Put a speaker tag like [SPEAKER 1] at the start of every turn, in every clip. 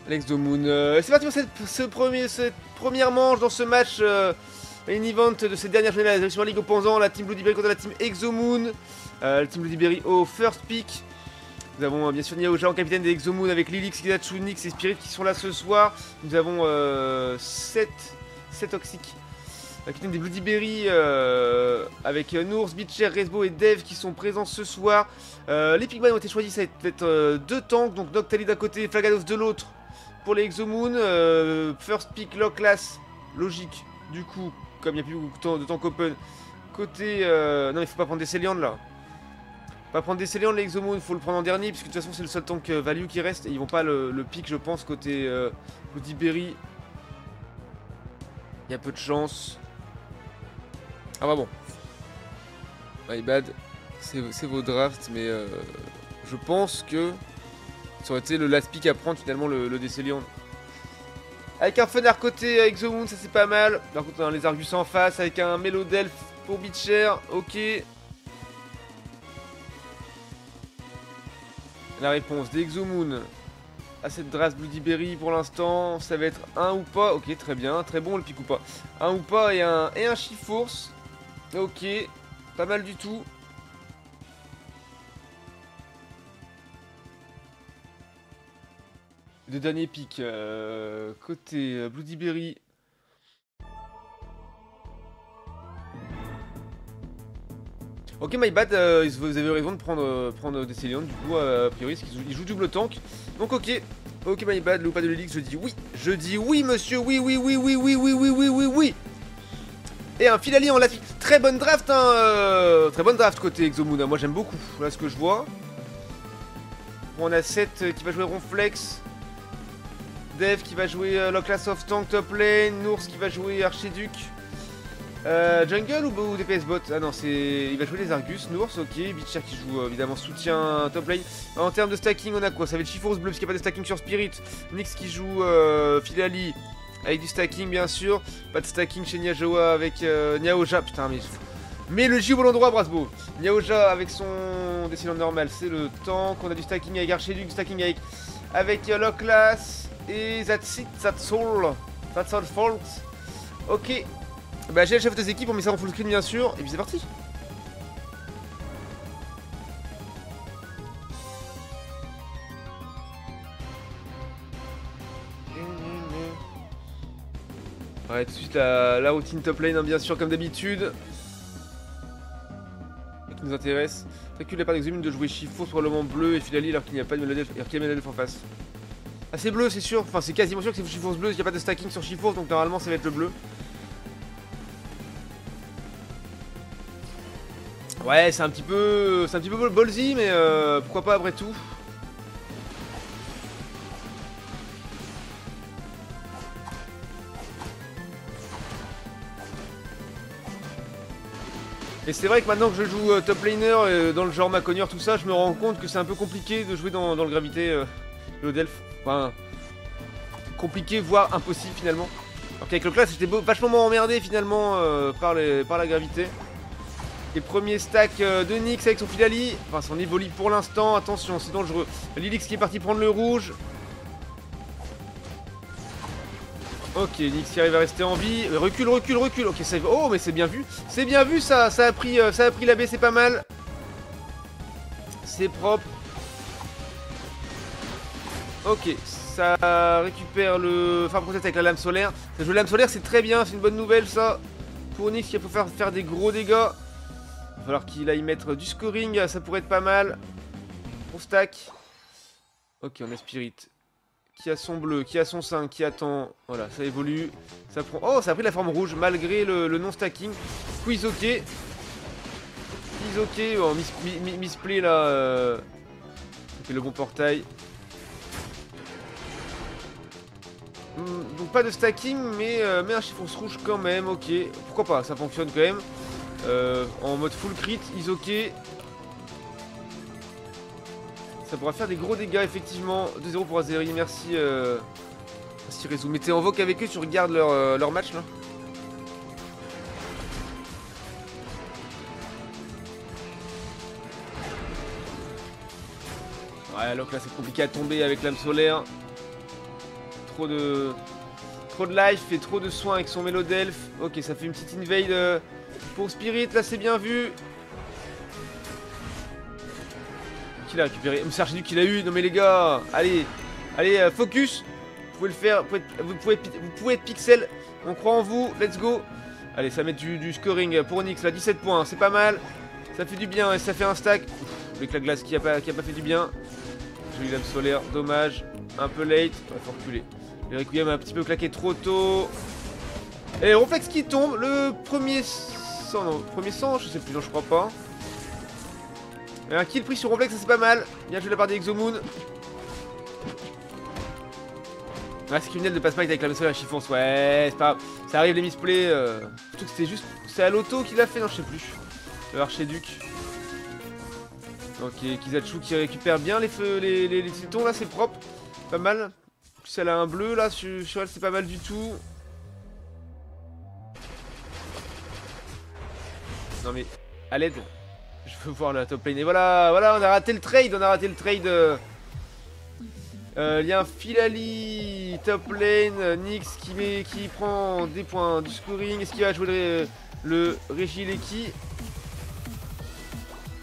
[SPEAKER 1] L'Exomoon. C'est parti pour cette première manche dans ce match main event de cette dernière journée de la Super League opposant la team Bloody contre la team Exomoon. La team Bloody au first pick. Nous avons bien sûr Niaoja en capitaine des Exomoon avec Lilix, Kidatsu, Nyx et Spirit qui sont là ce soir. Nous avons 7 Toxic. Capitaine des Bloody avec Nours, Bitcher, Resbo et Dev qui sont présents ce soir. Les Pigman ont été choisis, ça va être 2 tanks, donc Noctali d'un côté, Flagados de l'autre pour les Exomoon. First pick, low class, logique, du coup, comme il n'y a plus beaucoup de tank open. Côté. Non, il faut pas prendre des Céliandes là. Pas prendre des Céliandes, les Exomoon, il faut le prendre en dernier, puisque de toute façon c'est le seul tank value qui reste. Et ils vont pas le pick, je pense, côté Bloody. Il y a peu de chance. Ah bah bon. My bad. C'est vos drafts, mais je pense que ça aurait été le last pick à prendre finalement le Décéliande. Avec un Fenar côté Exomoon, ça c'est pas mal. Par contre on a les Argus en face avec un Melodelf pour Bitcher. Ok. La réponse des Exomoon à cette draft Bloody pour l'instant, ça va être un ou pas. Ok, très bien, très bon le pick ou pas. Un ou pas et un Chiforce. Ok, pas mal du tout. Le dernier pick côté Bloody. Ok, my bad, vous avez raison de prendre des Céliandes, du coup, a priori, ils jouent double tank. Donc, ok, my bad, le ou pas de l'Elix, je dis oui. Je dis oui, monsieur, oui. Et un Filali en last pick. Très bonne draft, hein, très bonne draft côté Exomoon, hein, moi j'aime beaucoup, voilà ce que je vois. On a 7 qui va jouer Ronflex. Dev qui va jouer Locklass of Tank top lane, Nours qui va jouer Archiduc. Jungle ou DPS bot? Ah non, il va jouer les Argus, Nours, ok. Bitcher qui joue évidemment soutien top lane. En termes de stacking, on a quoi? Ça va être Chiforce bleu parce qu'il n'y a pas de stacking sur Spirit. Nyx qui joue Filali avec du stacking bien sûr. Pas de stacking chez Niaoja avec Niaoja. Putain, mais le J au bon endroit, Brasbo. Niaoja avec son descendant normal, c'est le tank. On a du stacking avec Archiduc, du stacking avec Locklass. Et that's it, that's all fault. Ok. Bah j'ai le chef des équipes, on met ça en full screen bien sûr, et puis c'est parti. Ouais, tout de suite la routine top lane, hein, bien sûr, comme d'habitude. Ce qui nous intéresse. Recule la part d'Exomoon de jouer Chiforce probablement bleu et Filali alors qu'il n'y a pas de Melodelf en face. Ah c'est bleu c'est sûr, enfin c'est quasiment sûr que c'est Chiforce bleu, il n'y a pas de stacking sur Chiforce donc normalement ça va être le bleu. Ouais c'est un petit peu ballsy mais pourquoi pas après tout. Et c'est vrai que maintenant que je joue top laner dans le genre Maconier tout ça, je me rends compte que c'est un peu compliqué de jouer dans le gravité le Delph. Enfin compliqué voire impossible finalement. Alors qu'avec le class j'étais vachement emmerdé finalement par la gravité. Et premier stack de Nyx avec son Filali. Enfin son Evoli pour l'instant, attention c'est dangereux. Lilix qui est parti prendre le rouge. Ok, Nyx qui arrive à rester en vie. Recule. Ok, ça... Oh, mais c'est bien vu. C'est bien vu ça. Ça a pris la baie, c'est pas mal. C'est propre. Ok, ça récupère le farm process avec la lame solaire. Ça joue la lame solaire, c'est très bien. C'est une bonne nouvelle ça. Pour Nyx qui peut faire des gros dégâts. Il va falloir qu'il aille mettre du scoring. Ça pourrait être pas mal. On stack. Ok, on a Spirit. Qui a son bleu, qui a son 5, qui attend. Voilà, ça évolue. Ça prend. Oh, ça a pris la forme rouge malgré le non-stacking. Quiz ok. Oh, misplay là. Ok, le bon portail. Donc pas de stacking, mais un Chiforce rouge quand même. Ok, pourquoi pas, ça fonctionne quand même. En mode full crit, ok. Ça pourra faire des gros dégâts effectivement. 2-0 pour Azeri, merci merci Rezu. Mais t'es en voc avec eux, tu regardes leur match là. Ouais, donc là c'est compliqué à tomber avec l'âme solaire. trop de life, fait trop de soins avec son Mélodelph. Ok, ça fait une petite invade pour Spirit, là c'est bien vu. Qui l'a récupéré? C'est Archiduc qui l'a eu. Non mais les gars, allez, allez, focus. Vous pouvez le faire, vous pouvez être pixel. On croit en vous, let's go. Allez, ça met du scoring pour Nyx, là, 17 points, c'est pas mal. Ça fait du bien et ça fait un stack. Avec la glace qui a pas fait du bien. J'ai eu l'âme solaire, dommage. Un peu late, il faut reculer. Le Requiem a un petit peu claqué trop tôt. Et Ronflex qui tombe, le premier sang, non, premier sang, je sais plus, non, je crois pas. Et un kill pris sur Ronflex, ça c'est pas mal. Bien joué de la part des Exomoon. Ah, c'est criminel de pas smite avec la solaire et chiffon, ouais, c'est pas grave. Ça arrive les misplays. Surtout que c'était juste. C'est à l'auto qu'il a fait, non, je sais plus. Le Archiduc. Ok, Kizachu qui récupère bien les tétons là, c'est propre. Pas mal. En plus, elle a un bleu là, sur elle, c'est pas mal du tout. Non mais, à l'aide. Je veux voir la top lane. Et voilà, voilà, on a raté le trade. Il y a un Philali top lane, Nyx qui prend des points du scoring. Est-ce qu'il va jouer le Regileki?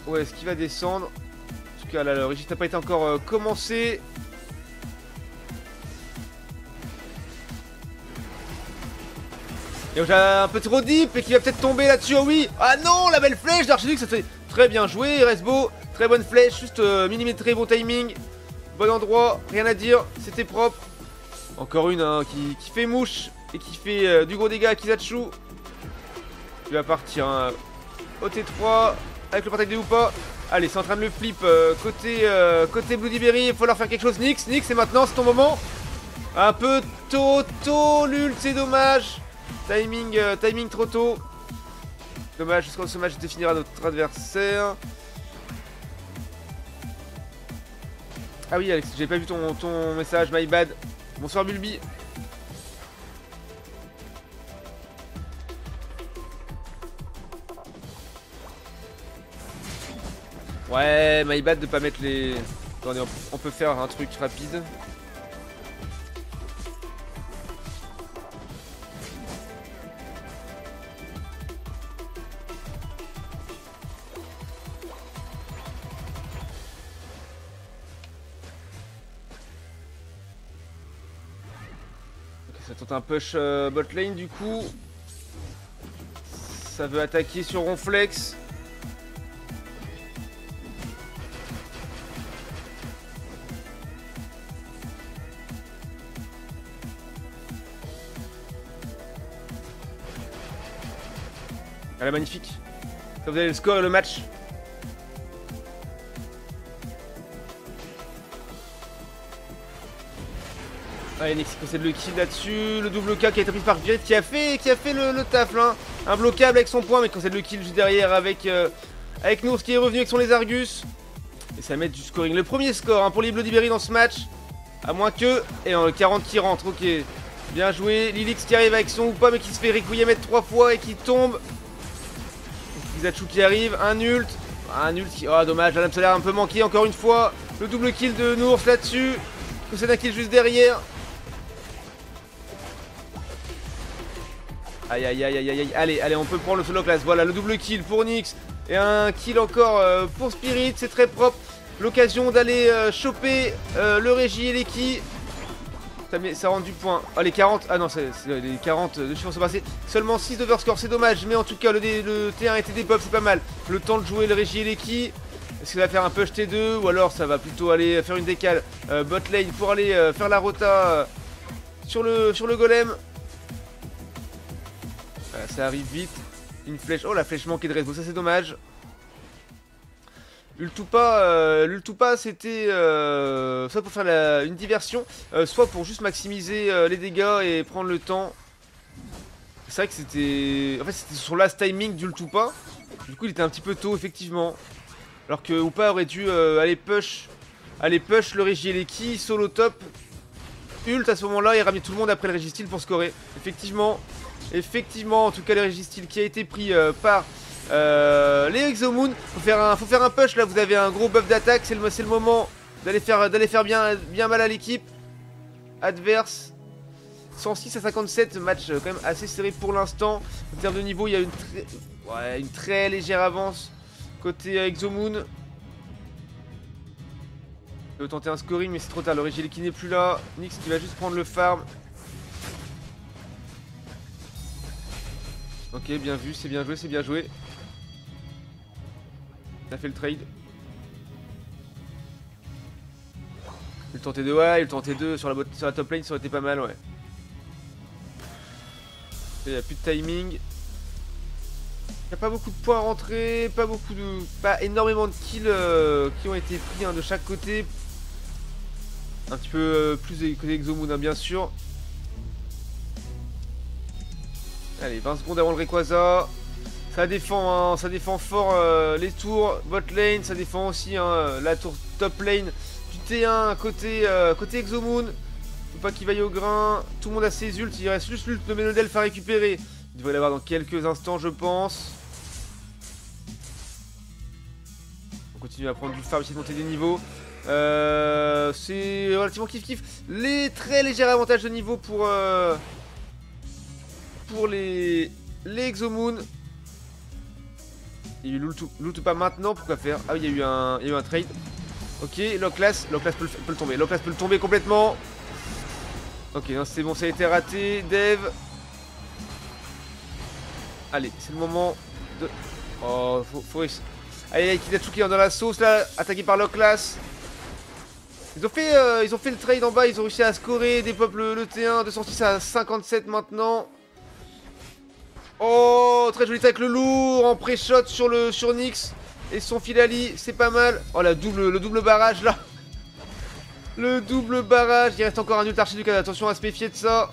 [SPEAKER 1] Ouais, est-ce qu'il va descendre? En tout cas, là, le Régis n'a pas été encore commencé. Et j'ai un peu trop deep et qui va peut-être tomber là-dessus. Oh oui! Ah non, la belle flèche d'Archiduc, ça fait très bien joué. Il reste beau, très bonne flèche, juste millimétré, bon timing. Bon endroit, rien à dire, c'était propre. Encore une hein, qui fait mouche et qui fait du gros dégât à Kizachu. Il va partir hein, au T3 avec le protect ou pas. Allez, c'est en train de le flip côté Bloody Berry. Il faut leur faire quelque chose. Nyx, c'est maintenant, c'est ton moment. Un peu tôt, l'ult, c'est dommage. Timing trop tôt. Dommage, jusqu'à ce match définira notre adversaire. Ah oui Alex, j'ai pas vu ton message, my bad. Bonsoir Bulby. Ouais, my bad de pas mettre les... Attendez, on peut faire un truc rapide. Ça tente un push bot lane du coup. Ça veut attaquer sur Ronflex. Elle est magnifique. Ça vous avez le score et le match. Allez, Nyx qui possède le kill là-dessus. Le double K qui a été pris par Spirit qui a fait le taf là. Imbloquable avec son point, mais qui possède le kill juste derrière avec Nours qui est revenu avec son Lézargus. Et ça va mettre du scoring. Le premier score hein, pour les Bloody Berry dans ce match. À moins que. Et en 40 qui rentre, ok. Bien joué. Lilix qui arrive avec son ou pas, mais qui se fait Requiem mettre 3 fois et qui tombe. Kizachu qui arrive. Un ult. Un ult qui. Oh, dommage. La lame solaire a un peu manqué encore une fois. Le double kill de Nours là-dessus. Possède un kill juste derrière. Aïe aïe aïe aïe aïe. Allez, on peut prendre le solo class. Voilà, le double kill pour Nyx. Et un kill encore pour Spirit. C'est très propre. L'occasion d'aller choper le Régi et l'Eki. Ça rend du point. Ah, les 40. Ah non, les 40 de chiffres sont passés. Seulement 6 d'overscore, c'est dommage. Mais en tout cas, le T1 était des pop, c'est pas mal. Le temps de jouer le Régi et l'Eki. Est-ce que ça va faire un push T2 ou alors ça va plutôt aller faire une décale bot lane pour aller faire la rota sur le golem. Voilà, ça arrive vite. Une flèche. Oh, la flèche manquée de Resbo, ça c'est dommage. L'Ultupa c'était soit pour faire une diversion, soit pour juste maximiser les dégâts et prendre le temps. C'est vrai que c'était... En fait c'était son last timing d'Ultupa. Du coup il était un petit peu tôt effectivement. Alors que Upa aurait dû aller push le Régi et l'Eki, solo top. Ult à ce moment-là et ramener tout le monde après le Régistil pour scorer. Effectivement, en tout cas le Régistil qui a été pris par les Exomoon. Faut faire un push là, vous avez un gros buff d'attaque, c'est le moment d'aller faire bien mal à l'équipe adverse. 106 à 57, match quand même assez serré pour l'instant. En termes de niveau, il y a une très légère avance côté Exomoon. Il veut tenter un scoring, mais c'est trop tard. Le Régile qui n'est plus là. Nyx qui va juste prendre le farm. Ok, bien vu, c'est bien joué, c'est bien joué. Il a fait le trade. Il tentait 2, ouais, il tentait 2 sur la top lane, ça aurait été pas mal, ouais. Il n'y a plus de timing. Il n'y a pas beaucoup de points à rentrer, pas énormément de kills qui ont été pris de chaque côté. Un petit peu plus côté Exomoon, hein, bien sûr. Allez, 20 secondes avant le Rayquaza. Ça défend fort les tours, bot lane, ça défend aussi la tour top lane du T1 côté Exomoon. Faut pas qu'il vaille au grain. Tout le monde a ses ults, il reste juste l'ult de Ménodelph à récupérer. Il devrait l'avoir dans quelques instants, je pense. On continue à prendre du farm, essayer de monter des niveaux. C'est relativement kiff-kiff. Les très légers avantages de niveau pour les Exomoon. Il y a eu l'ult pas maintenant, pourquoi faire? Ah oui, il y a eu un trade. Ok, Loclas peut le tomber. Loclas peut le tomber complètement. Ok, non, c'est bon, ça a été raté. Dev. Allez, c'est le moment de... Oh, faut réussir. Allez, Kitatsuki dans la sauce là, attaqué par Loclas. Ils ont fait le trade en bas, ils ont réussi à scorer, dépop le T1, 206 à 57 maintenant. Oh, très joli avec le lourd en pré-shot sur Nyx et son Filali, c'est pas mal. Oh, le double barrage là. Le double barrage, il reste encore un ult Archiduc, attention à se méfier de ça.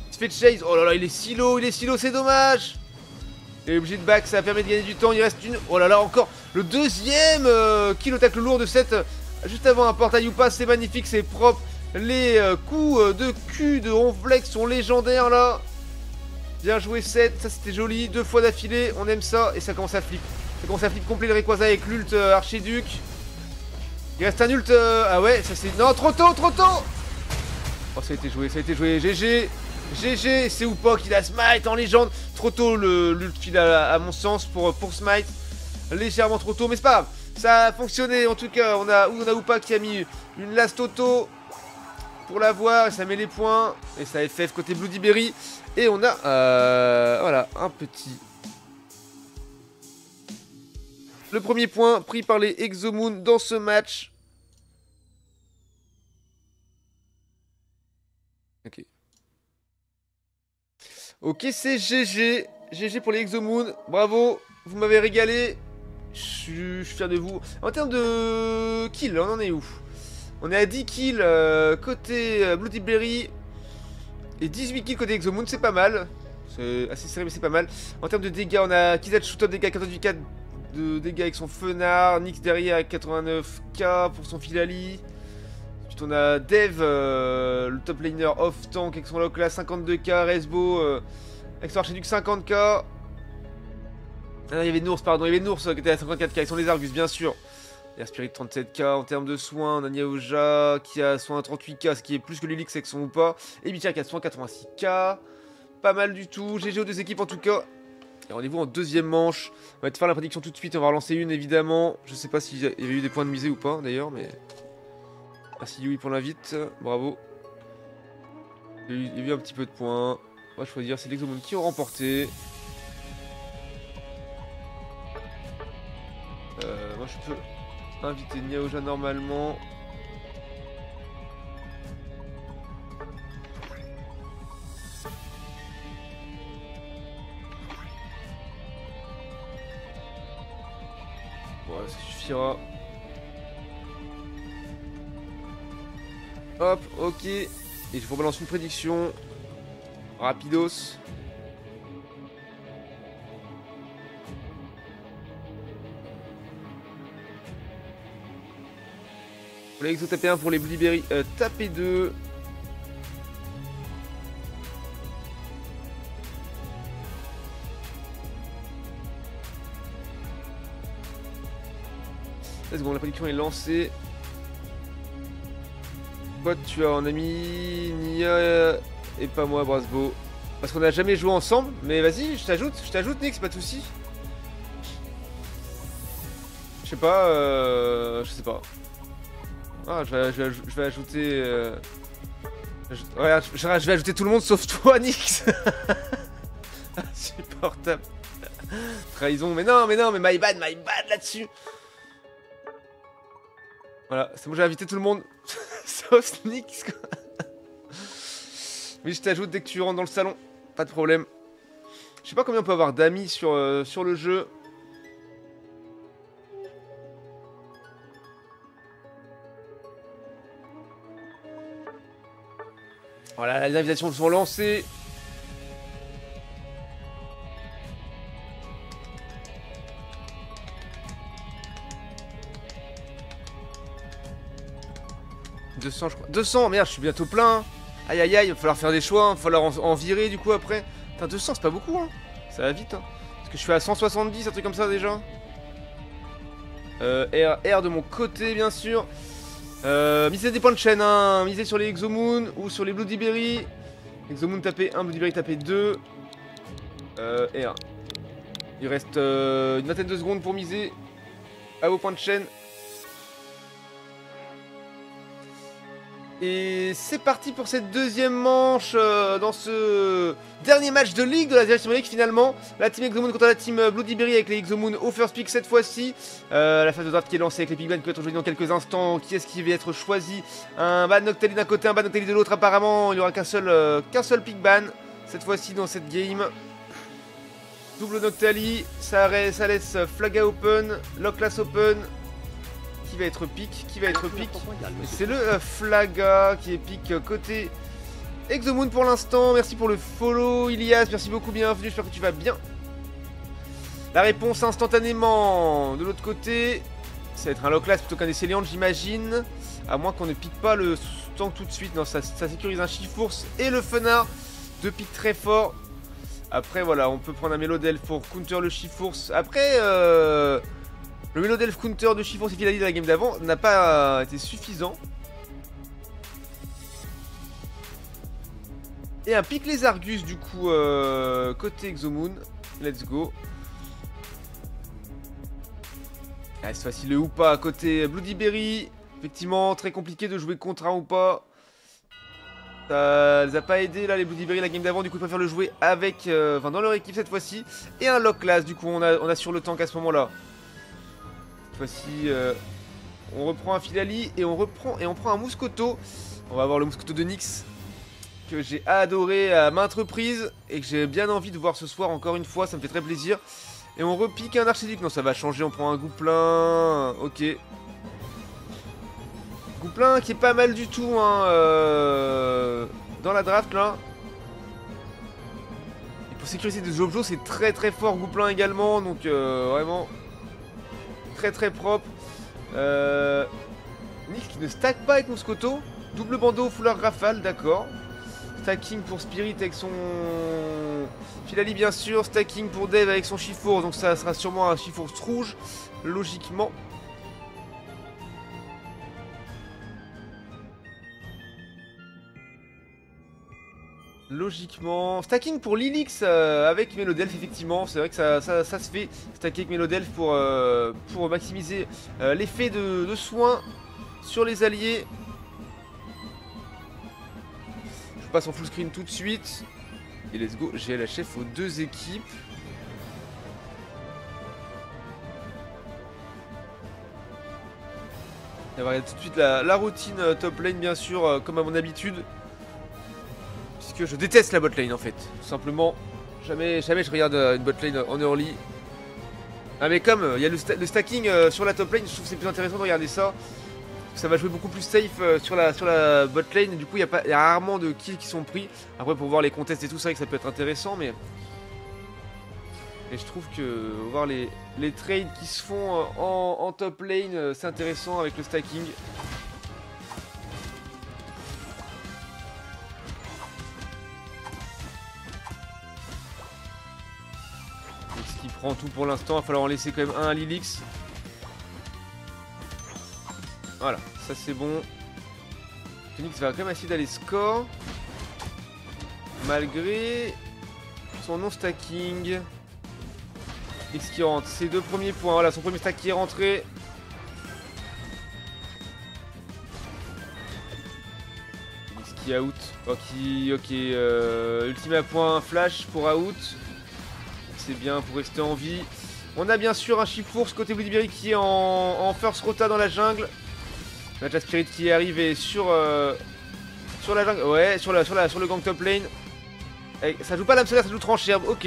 [SPEAKER 1] Il se fait chase, oh là là, il est silo, c'est dommage. Il est obligé de back, ça permet de gagner du temps, il reste une... Oh là là, encore le deuxième kill au tacle lourd de cette... Juste avant un portail ou pas, c'est magnifique, c'est propre. Les coups de cul de Ronflex sont légendaires là. Bien joué 7, ça c'était joli, 2 fois d'affilée, on aime ça, et ça commence à flip. Ça commence à flip complet le Rayquaza avec l'ult Archiduc. Il reste un ult, ah ouais, ça c'est... Non, trop tôt. Oh, ça a été joué, GG, c'est Upok, il a smite en légende. Trop tôt l'ult file à mon sens pour smite. Légèrement trop tôt, mais c'est pas grave. Ça a fonctionné, en tout cas, on a Upok qui a mis une last auto pour l'avoir, et ça met les points. Et ça FF côté Bloody Berry. Et on a, voilà, un petit... Le premier point pris par les Exomoon dans ce match. Ok. Ok, c'est GG. GG pour les Exomoon. Bravo, vous m'avez régalé. Je suis fier de vous. En termes de kills, on en est où? On est à 10 kills côté Bloody Berry. Et 18 kills côté Exomoon, c'est pas mal. C'est assez serré, mais c'est pas mal. En termes de dégâts, on a Kizachu top dégâts, 88k de dégâts avec son Fenard. Nyx derrière avec 89k pour son Filali. Ensuite, on a Dev, le top laner off tank avec son Loclas, 52k. Resbo avec son Archiduc, 50k. Ah non, il y avait Nours, pardon. Il y avait Nours qui était à 54k. Ils sont les Argus, bien sûr. Il y a Spirit 37k en termes de soins. On a Niaoja qui a soin 38k, ce qui est plus que l'Elix avec son ou pas. Et Bichia qui a soin 86k. Pas mal du tout. GG aux deux équipes en tout cas. Et rendez-vous en deuxième manche. On va te faire la prédiction tout de suite. On va relancer une évidemment. Je sais pas s'il y avait eu des points de misée ou pas d'ailleurs, mais. Merci Yui pour l'invite. Bravo. Il y a eu un petit peu de points. On va choisir. C'est les Exomoon qui ont remporté. Moi je peux inviter Niaoja normalement. Voilà, ça suffira. Hop, ok. Et je vous balance une prédiction. Rapidos. Pour les Exo tapez 1, pour les Bloody Berry tapez 2. Let's go, la prédiction est lancée. Bot, tu as un ami Nia et pas moi, Brasbo. Parce qu'on a jamais joué ensemble, mais vas-y, je t'ajoute Nick, c'est pas de soucis. Je sais pas, je sais pas. Ah, je vais ajouter... Regarde, je vais ajouter tout le monde sauf toi, Nix. Insupportable. Trahison, mais non, mais my bad là-dessus. Voilà, c'est bon, j'ai invité tout le monde. Sauf Nix, quoi. Oui, je t'ajoute dès que tu rentres dans le salon. Pas de problème. Je sais pas combien on peut avoir d'amis sur le jeu. Voilà, les invitations sont lancées. « 200, je crois. 200, merde, je suis bientôt plein. Aïe, aïe, aïe, il va falloir faire des choix. Il va falloir en virer, du coup, après. Putain, 200, c'est pas beaucoup, hein. Ça va vite, hein. Parce que je suis à 170, un truc comme ça, déjà. R de mon côté, bien sûr. Misez des points de chaîne, hein. Misez sur les Exomoon ou sur les Bloody Berry. Exomoon tapez 1, Bloody Berry tapez 2. R. Il reste une vingtaine de secondes pour miser. À vos points de chaîne. Et c'est parti pour cette deuxième manche dans ce dernier match de Ligue de la Direction League finalement. La team Exomoon contre la team Bloody Berry avec les Exomoon au first pick cette fois-ci. La phase de draft qui est lancée avec les Pigmen qui va être jouée dans quelques instants. Qui est-ce qui va être choisi? Un ban Noctali d'un côté, un ban Noctali de l'autre apparemment. Il n'y aura qu'un seul pick ban cette fois-ci dans cette game. Double Noctali, ça laisse Flaga open, Locklass open. Qui va être pick? C'est le Flaga qui est pick côté Exomoon pour l'instant. Merci pour le follow Ilias, merci beaucoup, bienvenue, j'espère que tu vas bien. La réponse instantanément de l'autre côté, ça va être un Locklass plutôt qu'un Esseliant, j'imagine. À moins qu'on ne pique pas le tank tout de suite. Non, ça sécurise un Chifours et le Fenard. Deux picks très forts. Après voilà, on peut prendre un Mélodelf pour counter le Chifours. Après le Mélodelf counter de Chifours et Filali de la game d'avant n'a pas été suffisant. Et un pic les Argus du coup côté Exomoon. Let's go. Ah, c'est facile le Hoopa à côté Bloody Berry. Effectivement, très compliqué de jouer contre un Hoopa. Ça les a pas aidés là les Bloody Berry la game d'avant, du coup ils préfèrent le jouer avec, enfin dans leur équipe cette fois-ci. Et un Locklass, du coup on a sur le tank à ce moment là. Cette fois-ci on reprend un Filali et on prend un Mouscoto. On va avoir le Mouscoto de Nyx que j'ai adoré à maintes reprises et que j'ai bien envie de voir ce soir encore une fois, ça me fait très plaisir. Et on repique un Archiduc, non ça va changer, on prend un Gouplin, ok. Gouplin qui est pas mal du tout hein, dans la draft là. Et pour sécuriser de Jojo c'est très très fort Gouplin également, donc vraiment très très propre. Nyx qui ne stack pas avec Mouscoto. Double bandeau, foulard rafale, d'accord. Stacking pour Spirit avec son Filali bien sûr. Stacking pour Dave avec son Chifours. Donc ça sera sûrement un Chifours rouge, logiquement. Logiquement. Stacking pour Lilix avec Mélodelf, effectivement. C'est vrai que ça se fait. Stacker avec Mélodelf pour maximiser l'effet de soin sur les alliés. Je passe en full screen tout de suite. Et let's go, j'ai la chef aux deux équipes. On va regarder tout de suite la routine top lane bien sûr, comme à mon habitude. Puisque je déteste la bot lane en fait, tout simplement. Jamais je regarde une bot lane en early. Ah mais comme il y a le stacking sur la top lane, je trouve que c'est plus intéressant de regarder ça. Ça va jouer beaucoup plus safe sur la bot lane et du coup il y a rarement de kills qui sont pris. Après pour voir les contests et tout, c'est vrai que ça peut être intéressant mais... Et je trouve que voir les trades qui se font en top lane, c'est intéressant avec le stacking. Ce qui prend tout pour l'instant, il va falloir en laisser quand même un à Lilix. Voilà, ça c'est bon. Phoenix va quand même essayer d'aller score. Malgré son non-stacking. X qui rentre. Ses 2 premiers points. Voilà, son premier stack qui est rentré. X qui out. Ok. Ultime à point. Flash pour out. C'est bien pour rester en vie. On a bien sûr un Chiforce côté Bloody qui est en first rota dans la jungle. On a déjà Spirit qui arrive et sur la jungle. Ouais, sur le gang top lane. Et ça joue pas lame solaire, ça joue tranche-herbe. Ok.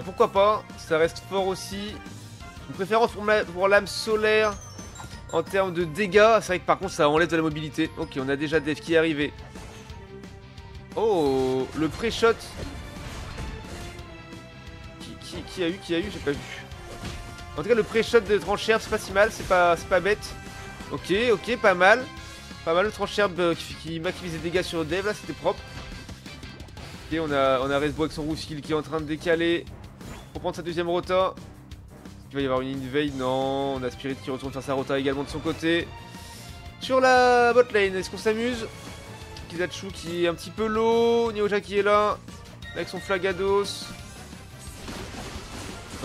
[SPEAKER 1] Pourquoi pas. Ça reste fort aussi. Une préférence pour lame solaire en termes de dégâts. C'est vrai que par contre ça enlève de la mobilité. Ok, on a déjà Dave qui est arrivé. Oh, le pré-shot. Qui a eu, j'ai pas vu. En tout cas, le pré-shot de tranche-herbe, c'est pas si mal, c'est pas bête. Ok, pas mal. Pas mal le tranche-herbe qui maximise les dégâts sur Dave, là, c'était propre. Ok, on a Resbo avec son Rouskill qui est en train de décaler pour prendre sa deuxième rota. Il va y avoir une invade, non. On a Spirit qui retourne faire sa rota également de son côté. Sur la bot lane, est-ce qu'on s'amuse? Kizachu qui est un petit peu low. Nioja qui est là, avec son Flagados.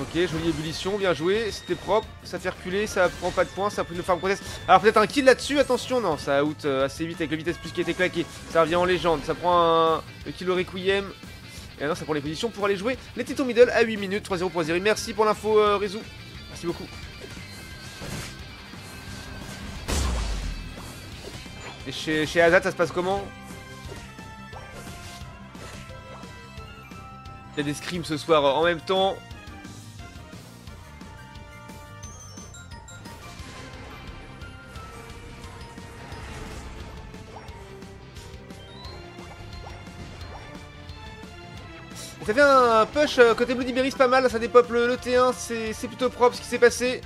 [SPEAKER 1] Ok, jolie ébullition, bien joué, c'était propre, ça fait reculer, ça prend pas de points, ça a pris le farm contest. Alors peut-être un kill là-dessus, attention, non, ça out assez vite avec le vitesse plus qui a été claqué. Ça revient en légende, ça prend le kill au Requiem. Et maintenant ça prend les positions pour aller jouer les Titan Middle à 8 minutes, 3-0 pour Zeri. Merci pour l'info Rézou, merci beaucoup. Et chez Azad ça se passe comment? Il y a des scrims ce soir en même temps. Ça fait un push côté Bloody Berry, c'est pas mal, ça dépop le T1, c'est plutôt propre ce qui s'est passé.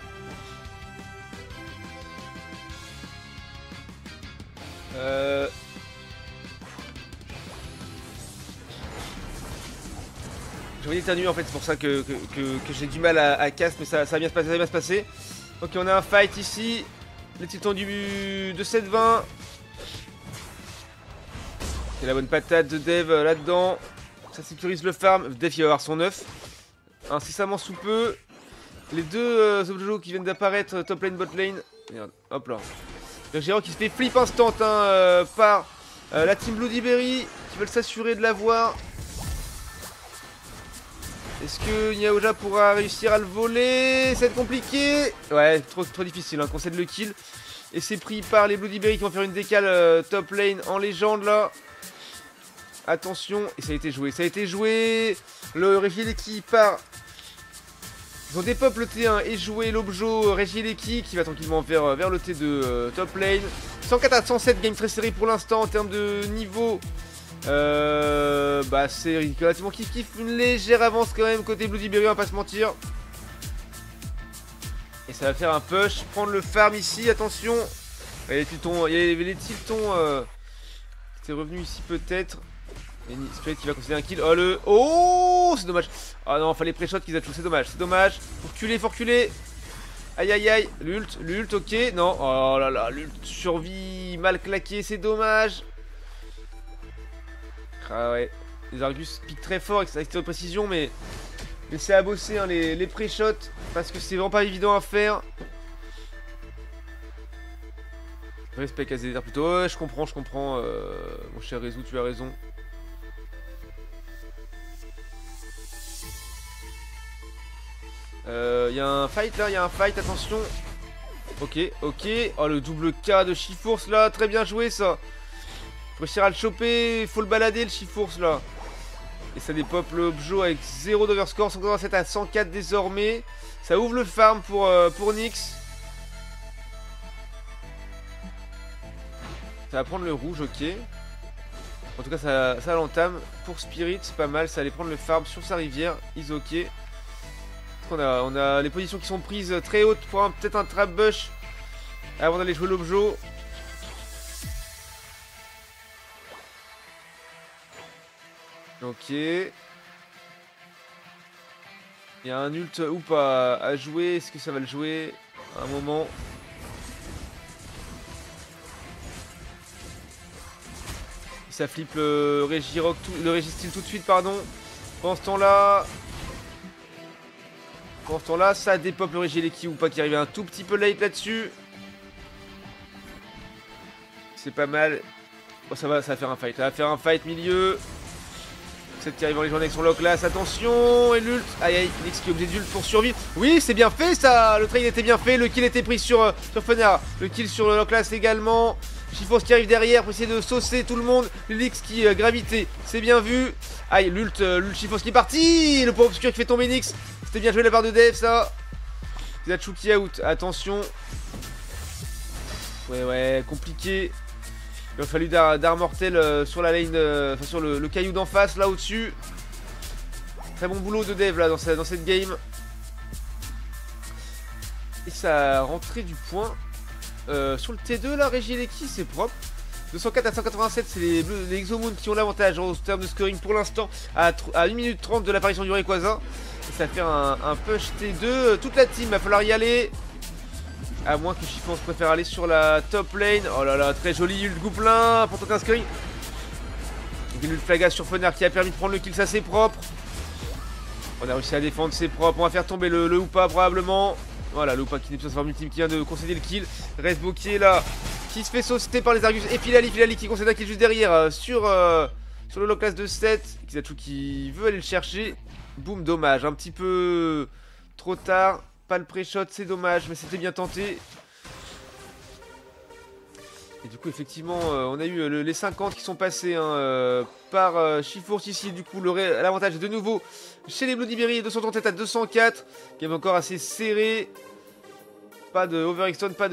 [SPEAKER 1] J'ai envie d'éternuer en fait, c'est pour ça que j'ai du mal à cast, mais ça va bien se passer, Ok, on a un fight ici, les titans de 7-20. C'est la bonne patate de Dev là-dedans. Ça sécurise le farm. Def il va avoir son œuf. Incessamment sous peu. Les deux objets qui viennent d'apparaître top lane, bot lane. Merde, hop là. Le Gérard qui se fait flip instant par la team Bloody Berry qui veulent s'assurer de l'avoir. Est-ce que Nyaoja pourra réussir à le voler? Ça va être compliqué. Ouais, trop difficile, hein, concède le kill. Et c'est pris par les Bloody Berry qui vont faire une décale top lane en légende là. Attention, et ça a été joué, le Regieleki part. Ils ont dépop le T1 et joué l'objo Regieleki qui va tranquillement vers le T2 top lane. 104 à 107, game très serré pour l'instant en termes de niveau. Bah c'est relativement kiff, une légère avance quand même côté Bloody Berry, on va pas se mentir. Et ça va faire un push, prendre le farm ici, attention. Il y avait les Tiltons qui étaient revenus ici peut-être. Et Spirit qui va considérer un kill. Oh c'est dommage. Ah non, fallait pré-shot qu'ils aient tout, c'est dommage. Faut reculer. Aïe. L'ult, ok. Non, oh là là, l'ult survie mal claqué, c'est dommage. Ah ouais, les Argus piquent très fort avec de précision, mais c'est à bosser hein, les pré-shots parce que c'est vraiment pas évident à faire. Respect KZR plutôt. Ouais, je comprends. Mon cher Rézou, tu as raison. Il y a un fight là, attention. Ok. Oh, le double K de Chiforce là, très bien joué ça. Faut réussir à le choper, faut le balader le Chiforce là. Et ça dépop le Objo avec 0 d'overscore, 187 à 104 désormais. Ça ouvre le farm pour Nyx. Ça va prendre le rouge, ok. En tout cas, ça l'entame. Pour Spirit, c'est pas mal. Ça allait prendre le farm sur sa rivière. Is ok. On a les positions qui sont prises très hautes pour peut-être un trap bush avant d'aller jouer l'objo. Ok. Il y a un ult ou pas à jouer. Est-ce que ça va le jouer à un moment? Ça flippe le Regirock, le Registeel tout de suite, pardon. Pendant ce temps-là, ça dépop le Regileki ou pas qui arrive un tout petit peu late là-dessus. C'est pas mal. Bon, ça va faire un fight. Ça va faire un fight milieu. Cette qui arrive en légendaire avec son lock là, attention, et l'ult. Aïe aïe, Nix qui est obligé d'ult pour survivre. Oui, c'est bien fait ça, le trade était bien fait, le kill était pris sur Fenard. Le kill sur le lock là également. Chiforce qui arrive derrière pour essayer de saucer tout le monde. Lix qui gravité, c'est bien vu. Aïe, l'ult Chiforce qui est parti. Le point obscur qui fait tomber Nix. C'était bien joué de la part de Dev ça. Zachu qui out, attention. Ouais, compliqué. Il a fallu d'art mortel sur la lane, enfin sur le caillou d'en face, là au-dessus. Très bon boulot de Dev là dans cette game. Et ça a rentré du point. Sur le T2 là, Regileki c'est propre. 204 à 187, c'est les Exomoon qui ont l'avantage en termes de scoring pour l'instant à 1 minute 30 de l'apparition du Rayquaza. Et ça va faire un push T2. Toute la team, va falloir y aller. À moins que Chiffon se préfère aller sur la top lane. Oh là là, très joli ult Gouplin pour tenter un scoring. Une ult Flaga sur Fenard qui a permis de prendre le kill, ça c'est propre. On a réussi à défendre, c'est propre. On va faire tomber le Hoopa probablement. Voilà, le Hoopa qui n'est pas forme ultime qui vient de concéder le kill. Resbo qui est là, qui se fait sauter par les Argus. Et Filali qui concède un kill juste derrière sur le low class de 7. Kizachu qui veut aller le chercher. Boum, dommage, un petit peu trop tard. Pas le pré-shot, c'est dommage, mais c'était bien tenté. Et du coup, effectivement, on a eu les 50 qui sont passés par Chifours ici. Du coup, l'avantage est de nouveau chez les Bloody Berry, 237 à 204. Game encore assez serré. Pas de overextend, pas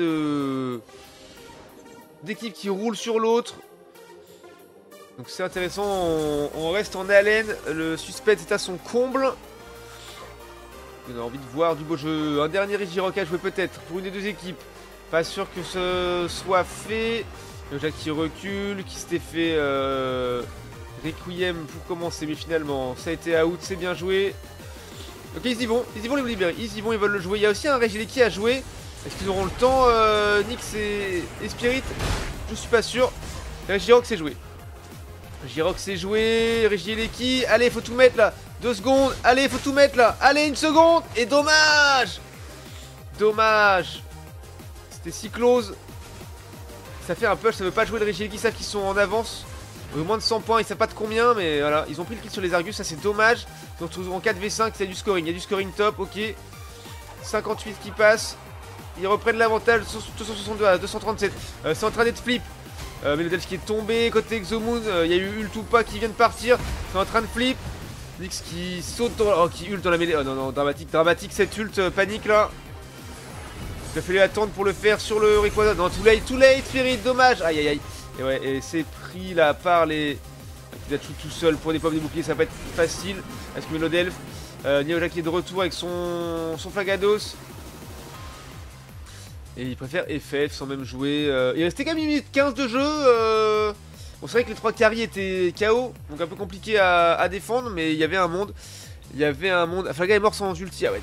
[SPEAKER 1] d'équipe qui roule sur l'autre. Donc c'est intéressant, on reste en haleine. Le suspense est à son comble. On a envie de voir du beau jeu. Un dernier Regirock à jouer peut-être pour une des deux équipes. Pas sûr que ce soit fait. Jack qui recule, qui s'était fait Requiem pour commencer, mais finalement ça a été out, c'est bien joué. Ok, ils y vont les Blueberry, ils y vont, ils veulent le jouer. Il y a aussi un Regileki à jouer. Est-ce qu'ils auront le temps Nyx et Spirit? Je suis pas sûr. Regirock c'est joué. Regileki, allez, faut tout mettre là. 2 secondes, allez, faut tout mettre là. Allez, 1 seconde, et dommage. C'était si close. Ça fait un push, ça veut pas jouer de Regileki, ils savent qu'ils sont en avance. Au moins de 100 points, ils savent pas de combien, mais voilà. Ils ont pris le kill sur les Argus, ça c'est dommage. Ils ont toujours en 4v5, il y a du scoring top, ok. 58 qui passe. Ils reprennent l'avantage, 262 à 237. C'est en train d'être flip. Mais le Delph qui est tombé, côté Exomoon, il y a eu ult ou pas qui vient de partir. C'est en train de flip. Nyx qui saute, qui ult dans la mêlée. Oh non, dramatique cette ult, panique là. Il a fallu attendre pour le faire sur le Rayquaza. Non, too late, Spirit, dommage. Aïe. Et ouais, et c'est pris là par les Kizachu tout seul pour des pommes des boucliers, ça va pas être facile. Est-ce que le Delph, Neoja qui est de retour avec son Flagados. Et il préfère FF sans même jouer. Il restait quand même 1 minute 15 de jeu. Bon, c'est vrai que les 3 carries étaient KO, donc un peu compliqué à défendre, mais il y avait un monde. Flaga est mort sans ulti. Ah ouais,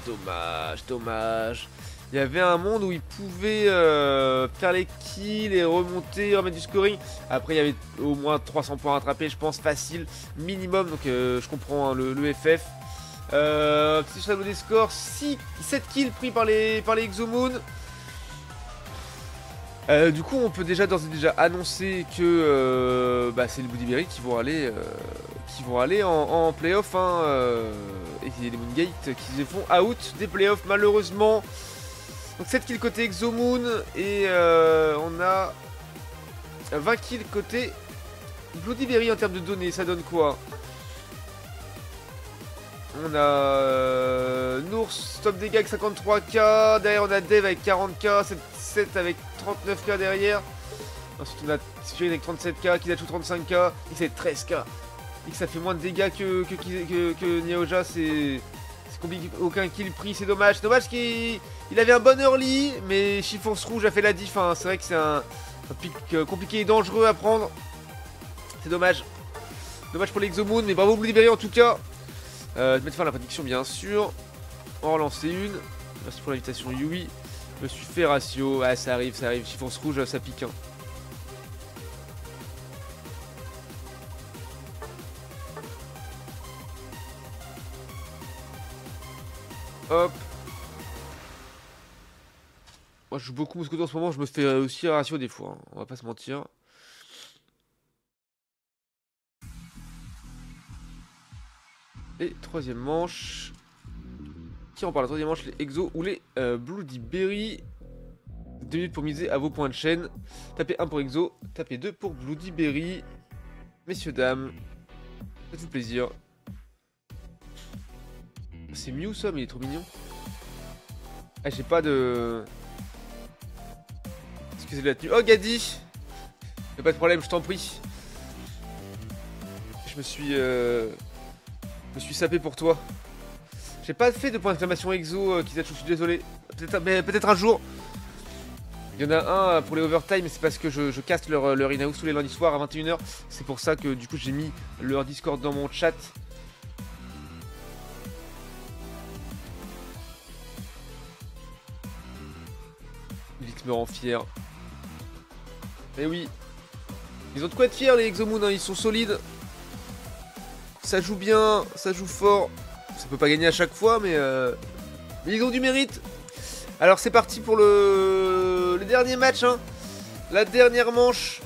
[SPEAKER 1] dommage. Il y avait un monde où il pouvait faire les kills et remonter, remettre du scoring. Après, il y avait au moins 300 points à rattraper, je pense, facile, minimum. Donc, je comprends hein, le FF. Petit tableau des scores, 7 kills pris par les Exomoon. Du coup, on peut d'ores et déjà annoncer que c'est les Bloody Berry qui vont aller en playoff. Hein, et qu'il y a les Moongate qui se font out des playoffs, malheureusement. Donc 7 kills côté Exomoon et on a 20 kills côté Bloody Berry en termes de données. Ça donne quoi? On a Nours, top dégâts avec 53k. Derrière, on a Dev avec 40k. 7 avec 39k derrière. Ensuite, on a Spirit avec 37k. Kizachu 35k. X avec 13k. X ça fait moins de dégâts que Neoja. C'est compliqué. Aucun kill pris. C'est dommage. C'est dommage qu'il avait un bon early. Mais Chiffons Rouge a fait la diff. Hein. C'est vrai que c'est un pic compliqué et dangereux à prendre. C'est dommage. Dommage pour l'Exomoon. Mais bravo Blueberry en tout cas. Je vais te faire la prédiction bien sûr. En relancer une. Merci pour l'invitation Yui. Je me suis fait ratio. Ah ça arrive. Chiffons rouge ça pique. Hein. Hop. Moi je joue beaucoup Moscoto en ce moment, je me fais aussi un ratio des fois, hein. On va pas se mentir. Et troisième manche. Qui remporte la troisième manche, les Exo ou les Bloody Berry. 2 minutes pour miser à vos points de chaîne. Tapez 1 pour Exo, tapez 2 pour Bloody Berry. Messieurs, dames, faites-vous plaisir. C'est Mew ça, mais il est trop mignon. Ah, j'ai pas de... Excusez la tenue. Oh, Gadi! Y'a pas de problème, je t'en prie. Je me suis sapé pour toi. J'ai pas fait de point d'exclamation Exo, Kizachu, je suis désolé. Peut-être un jour. Il y en a un pour les overtime, mais c'est parce que je caste leur in-house tous les lundis soirs à 21 h. C'est pour ça que du coup j'ai mis leur Discord dans mon chat. Vix me rend fier. Mais oui. Ils ont de quoi être fiers les Exomoon, hein, ils sont solides. Ça joue bien, ça joue fort. Ça peut pas gagner à chaque fois, mais ils ont du mérite. Alors c'est parti pour le dernier match, hein. La dernière manche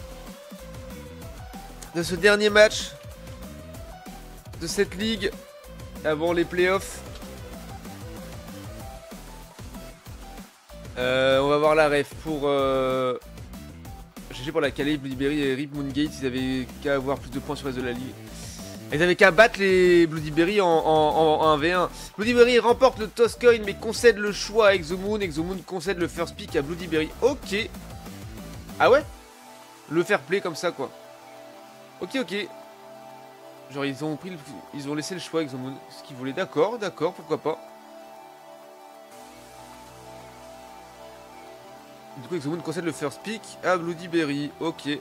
[SPEAKER 1] de ce dernier match de cette ligue avant les playoffs. On va voir la ref pour GG pour la Calais, Bloody Berry et Rip Moongate. Ils avaient qu'à avoir plus de points sur le reste de la ligue. Ils avaient qu'à battre les Bloody Berry en 1v1. Bloody Berry remporte le toss coin mais concède le choix à Exomoon. Exomoon concède le first pick à Bloody Berry. Ok. Ah ouais? Le fair play comme ça quoi. Ok, ok. Genre ils ont laissé le choix à Exomoon. Ce qu'ils voulaient. D'accord, d'accord, pourquoi pas. Du coup Exomoon concède le first pick à Bloody Berry. Ok.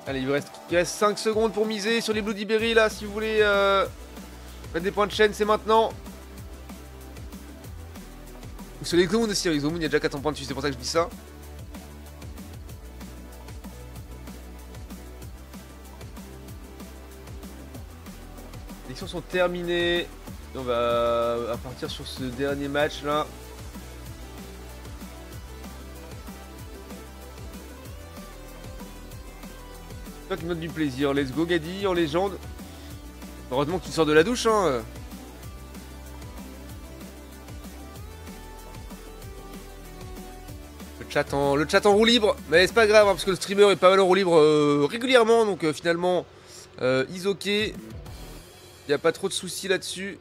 [SPEAKER 1] Allez, il reste 5 secondes pour miser sur les Bloody Berry là, si vous voulez mettre des points de chaîne, c'est maintenant. Ou sur les Exomoon aussi, Exomoon il y a déjà 400 points dessus, c'est pour ça que je dis ça. Les élections sont terminées. On va partir sur ce dernier match là. Toi qui me donne du plaisir, let's go Gadi en légende. Heureusement que tu sors de la douche hein. Le chat en roue libre, mais c'est pas grave hein, parce que le streamer est pas mal en roue libre régulièrement, donc finalement is ok. Y a pas trop de soucis là-dessus.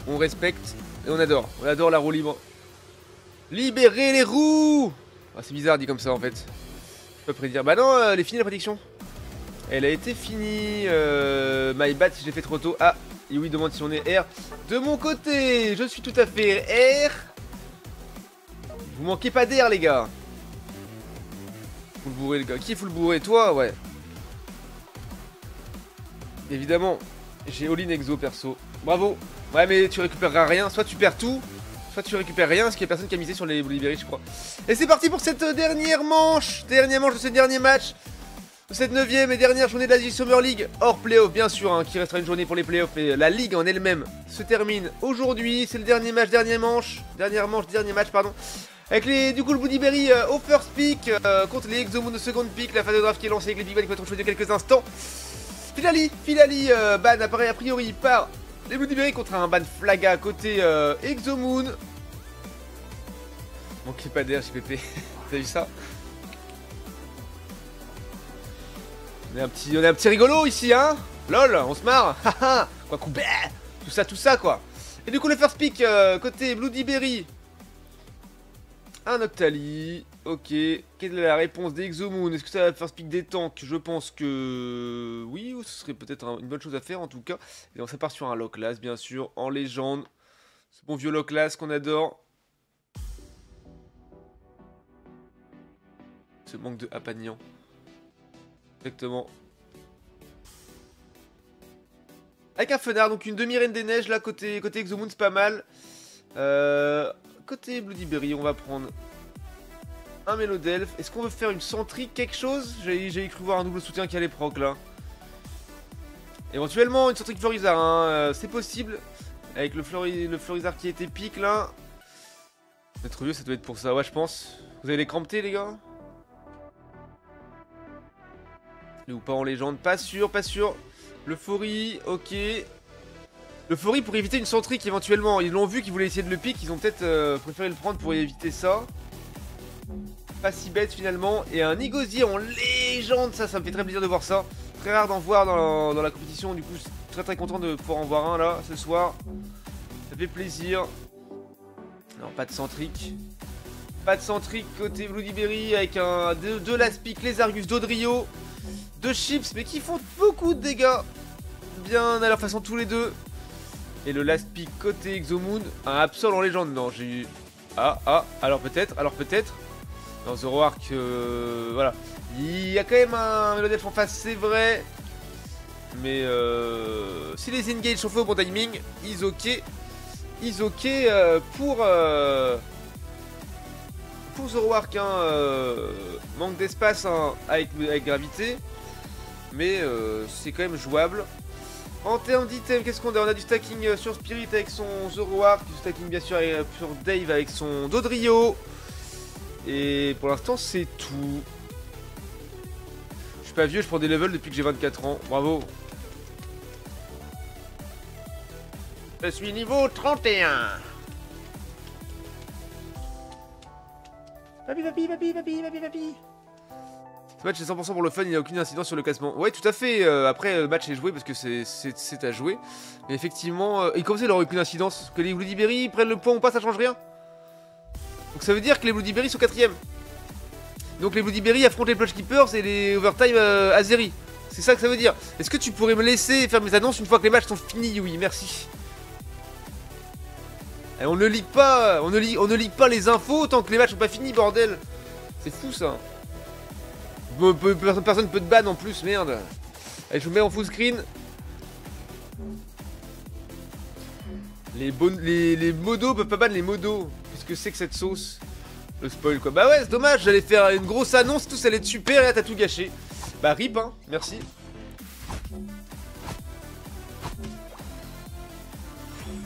[SPEAKER 1] On respecte et on adore la roue libre. Libérez les roues. Ah, c'est bizarre dit comme ça en fait. Je peux prédire. Bah non, elle est finie la prédiction. Elle a été finie. My bad si j'ai fait trop tôt. Ah, et oui, demande si on est R. De mon côté, je suis tout à fait R. Vous manquez pas d'air, les gars. Full bourré, les gars. Qui est full bourré? Toi, ouais. Évidemment, j'ai all-in exo perso. Bravo. Ouais, mais tu récupéreras rien. Soit tu perds tout, soit tu récupères rien, parce qu'il y a personne qui a misé sur les Bloody Berry, je crois. Et c'est parti pour cette dernière manche. Dernière manche de ce dernier match. De cette 9ème et dernière journée de la Summer League. Hors playoff, bien sûr, hein, qui restera une journée pour les playoffs. Et la ligue en elle-même se termine aujourd'hui. C'est le dernier match, dernière manche. Dernière manche, dernier match, pardon. Avec du coup le Bloody Berry au first pick contre les Exomoon de second pick. La phase de draft qui est lancée avec les Big Bad qui vont être choisis dans quelques instants. Filali ban apparaît a priori par les Bloody Berry contre un ban Flaga côté Exomoon. Manquez pas d'air JPP. T'as vu ça? On est un petit rigolo ici hein. Lol, on se marre. Haha. Quoi coup tout ça quoi. Et du coup le first pick côté Bloody Berry. Un Octali, ok. Quelle est la réponse des Exomoon? Est-ce que ça va faire pick des tanks? Je pense que oui, ou ce serait peut-être une bonne chose à faire en tout cas. Et on part sur un Locklas bien sûr, en légende. Ce bon vieux Locklas qu'on adore. Ce manque de Apagnan. Exactement. Avec un Fenard, donc une demi-reine des neiges là, côté Exomoon, c'est pas mal. Côté Bloody Berry, on va prendre un Mélodelph. Est-ce qu'on veut faire une Sentry, quelque chose? J'ai cru voir un double soutien qui allait proc là. Éventuellement une Sentry Florizard, hein, c'est possible. Avec le Florizard qui est épique là. Notre vieux, ça doit être pour ça, ouais, je pense. Vous avez les cramptés, les gars? Ou pas en légende? Pas sûr, pas sûr. Le Fori, ok. Le Fori pour éviter une centrique éventuellement. Ils l'ont vu qu'ils voulaient essayer de le pique. Ils ont peut-être préféré le prendre pour éviter ça. Pas si bête finalement. Et un Igosier en légende, ça me fait très plaisir de voir ça. Très rare d'en voir dans la compétition. Du coup, je suis très très content de pouvoir en voir un là ce soir. Ça fait plaisir. Non, pas de centrique. Pas de centrique côté Bloody avec deux Laspic, les Argus, Dodrio, deux Chips, mais qui font beaucoup de dégâts. Bien à leur façon tous les deux. Et le Laspic côté Exomoon, un Absol en légende. Non, j'ai eu... alors peut-être. Dans Zoroark, voilà. Il y a quand même un Melodef en face, c'est vrai. Mais si les engage sont faits au bon timing, ils ok. Ils ok pour Zoroark, hein, manque d'espace hein, avec gravité. Mais c'est quand même jouable. En termes d'items, qu'est-ce qu'on a? On a du stacking sur Spirit avec son Zoroark, du stacking bien sûr sur Dave avec son Dodrio. Et pour l'instant, c'est tout. Je suis pas vieux, je prends des levels depuis que j'ai 24 ans. Bravo. Je suis niveau 31. Papi. Ce match est 100% pour le fun, il n'y a aucune incidence sur le classement. Ouais, tout à fait. Après, le match est joué parce que c'est à jouer. Mais effectivement, et comme ça, il n'aura aucune incidence. Que les Bloody prennent le point ou pas, ça change rien. Donc ça veut dire que les Bloody sont 4ème. Donc les Bloody affrontent les Plush Keepers et les Overtime Azeri. C'est ça que ça veut dire. Est-ce que tu pourrais me laisser faire mes annonces une fois que les matchs sont finis? Oui, merci. Et on ne lit pas, on ne lit pas les infos tant que les matchs sont pas finis, bordel. C'est fou ça. Personne peut te ban en plus, merde. Allez, je vous mets en full screen. Les modos peuvent pas ban les modos. Qu'est-ce que c'est que cette sauce? Le spoil quoi. Bah ouais, c'est dommage, j'allais faire une grosse annonce, tout ça allait être super et là t'as tout gâché. Bah rip hein, merci.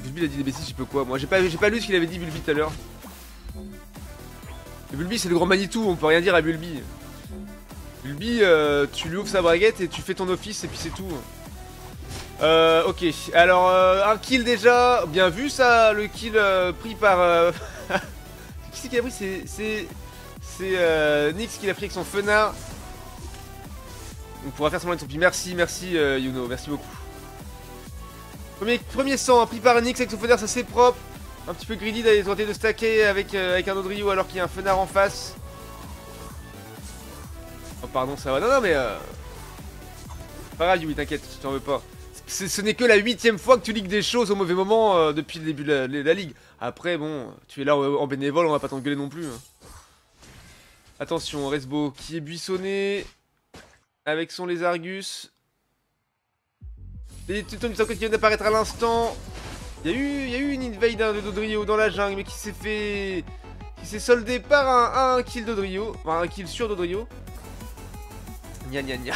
[SPEAKER 1] Bulbi a dit des bêtises, je peux quoi? Moi j'ai pas lu ce qu'il avait dit Bulbi tout à l'heure. Bulbi c'est le grand Manitou, on peut rien dire à Bulbi. Bulbi, tu lui ouvres sa braguette et tu fais ton office et puis c'est tout. Ok, alors un kill déjà, bien vu ça, le kill pris par... Qui c'est qui a pris? C'est Nyx qui l'a pris avec son Fenard. On pourra faire semblant de son pied. Merci Yuno, merci beaucoup. Premier sang, pris par Nyx avec son Fenard, ça c'est propre. Un petit peu greedy d'aller tenter de stacker avec un autre Ryu alors qu'il y a un Fenard en face. Oh pardon, ça va. Non mais pas grave Yui, t'inquiète, je t'en veux pas. Ce n'est que la 8ème fois que tu ligues des choses au mauvais moment depuis le début de la ligue. Après bon, tu es là en bénévole, on va pas t'engueuler non plus. Hein. Attention, Resbo qui est buissonné avec son Lézargus. Les tutos du qui viennent d'apparaître à l'instant. Il y a eu une invade de Dodrio dans la jungle, mais qui s'est fait... qui s'est soldé par un kill Dodrio. Enfin, un kill sur Dodrio. Gna gna gna.